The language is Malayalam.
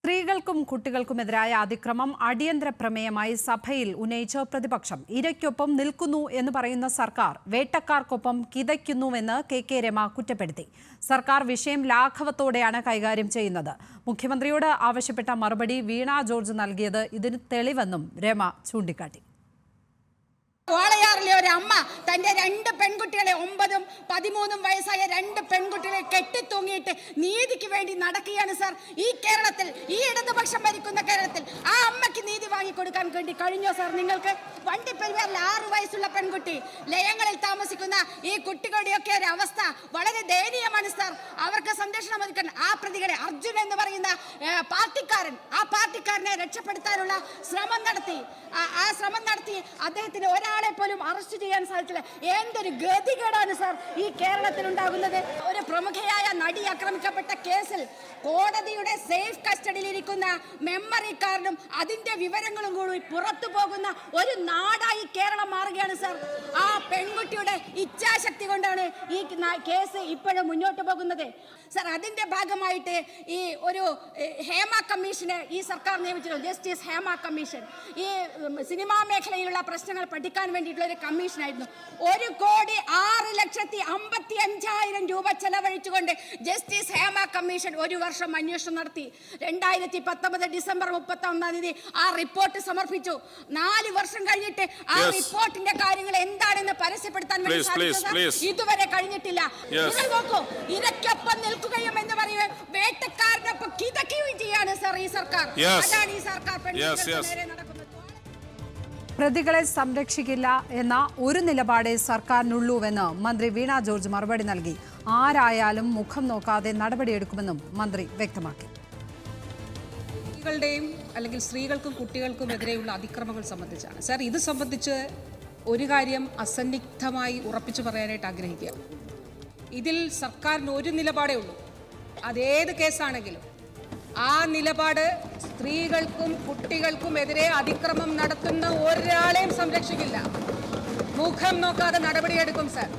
സ്ത്രീകൾക്കും കുട്ടികൾക്കുമെതിരായ അതിക്രമം അടിയന്തര പ്രമേയമായി സഭയിൽ ഉന്നയിച്ച പ്രതിപക്ഷം ഇരയ്ക്കൊപ്പം നിൽക്കുന്നു എന്ന് പറയുന്ന സർക്കാർ വേട്ടക്കാർക്കൊപ്പം കിതയ്ക്കുന്നുവെന്ന് കെ രമ കുറ്റപ്പെടുത്തി. സർക്കാർ വിഷയം ലാഘവത്തോടെയാണ് കൈകാര്യം ചെയ്യുന്നത്. മുഖ്യമന്ത്രിയോട് ആവശ്യപ്പെട്ട മറുപടി വീണ ജോർജ് നൽകിയത് ഇതിന് തെളിവെന്നും രമ ചൂണ്ടിക്കാട്ടി. വാളയാറിലെ ഒരു അമ്മ തന്റെ 2 പെൺകുട്ടികളെ 9ഉം 13ഉം വയസ്സായ 2 പെൺകുട്ടികളെ കെട്ടിത്തൂങ്ങിയിട്ട് നീതിക്ക് വേണ്ടി നടക്കുകയാണ് സാർ. ഈ കേരളത്തിൽ, ഈ ഇടതുപക്ഷം ഭരിക്കുന്ന കേരളത്തിൽ ആ അമ്മയ്ക്ക് നീതി വാങ്ങിക്കൊടുക്കാൻ വേണ്ടി കഴിഞ്ഞോ സാർ നിങ്ങൾക്ക്? വണ്ടിപ്പെരിയാറിൽ 6 വയസ്സുള്ള പെൺകുട്ടി, ലയങ്ങളിൽ താമസിക്കുന്ന ഈ കുട്ടികളുടെയൊക്കെ ഒരു അവസ്ഥ വളരെ ദയനീയമാണ് സാർ. അവർക്ക് സംരക്ഷണം ഒരുക്കാൻ ആ പ്രതികളെ, അർജുൻ എന്ന് പറയുന്ന പാർട്ടിക്കാരനെ രക്ഷപ്പെടുത്താനുള്ള ശ്രമം നടത്തി. അദ്ദേഹത്തിന് ഒരാളെ പോലും അറസ്റ്റ് ചെയ്യാൻ സാധിച്ചില്ല. എന്തൊരു ഗതികേടാണ് സാർ ഈ കേരളത്തിൽ ഉണ്ടാകുന്നത്. ഒരു പ്രമുഖയായ നടി ആക്രമിക്കപ്പെട്ട കേസിൽ കോടതിയുടെ സേഫ് കസ്റ്റഡിയിലിരിക്കുന്ന മെമ്മറി കാർഡും അതിന്റെ വിവരങ്ങളും കൂടി പുറത്തു പോകുന്ന ഒരു നാടായി കേരളം മാറുകയാണ് സാർ. ആ പെൺകുട്ടിയുടെ ഇച്ഛാശക്തി കൊണ്ടാണ് ഈ കേസ് ഇപ്പോഴും മുന്നോട്ട് പോകുന്നത് സാർ. അതിന്റെ ഭാഗമായിട്ട് ഈ ഒരു ഹേമ കമ്മീഷനെ ഈ സർക്കാർ നിയമിച്ചിരുന്നു, ജസ്റ്റിസ് ഹേമ കമ്മീഷൻ. ഈ സിനിമാ മേഖലയിലുള്ള പ്രശ്നങ്ങൾ പഠിക്കാൻ വേണ്ടിയിട്ടുള്ള ഒരു കമ്മീഷനായിരുന്നു. 1,06,55,000 രൂപ ചെലവഴിച്ചുകൊണ്ട് ജസ്റ്റിസ് ഹേമ കമ്മീഷൻ 1 വർഷം അന്വേഷണം നടത്തി. 2019 ഡിസംബർ 31 ആ റിപ്പോർട്ട് സമർപ്പിച്ചു. 4 വർഷം കഴിഞ്ഞിട്ട് ആ റിപ്പോർട്ടിന്റെ കാര്യങ്ങൾ എന്താണെന്ന് പരസ്യപ്പെടുത്താൻ ഇതുവരെ കഴിഞ്ഞിട്ടില്ല. നിങ്ങൾ നോക്കൂ, ഇരയ്ക്കൊപ്പം നിൽക്കുകയും എന്ന് പറയുന്നത് വേട്ടക്കാരനൊപ്പം കിതക്കുകയും ചെയ്യാണ് സാർ ഈ സർക്കാർ. അതാണ് ഈ സർക്കാർ നേരെ നടക്കുന്നത്. പ്രതികളെ സംരക്ഷിക്കില്ല എന്ന ഒരു നിലപാടേ സർക്കാരിനുള്ളൂവെന്ന് മന്ത്രി വീണ ജോർജ് മറുപടി നൽകി. ആരായാലും മുഖം നോക്കാതെ നടപടിയെടുക്കുമെന്നും മന്ത്രി വ്യക്തമാക്കി. സ്ത്രീകളുടെയും അല്ലെങ്കിൽ സ്ത്രീകൾക്കും കുട്ടികൾക്കും എതിരെയുള്ള അതിക്രമങ്ങൾ സംബന്ധിച്ചാണ് സാർ. ഇത് സംബന്ധിച്ച് ഒരു കാര്യം അസന്നിഗ്ധമായി ഉറപ്പിച്ചു പറയാനായിട്ട് ആഗ്രഹിക്കുക. ഇതിൽ സർക്കാരിന് ഒരു നിലപാടേ ഉള്ളൂ. അതേത് കേസാണെങ്കിലും ആ നിലപാട് സ്ത്രീകൾക്കും കുട്ടികൾക്കും എതിരെ അതിക്രമം നടത്തുന്ന ഒരാളെയും സംരക്ഷിക്കില്ല. മുഖം നോക്കാതെ നടപടിയെടുക്കും സാർ.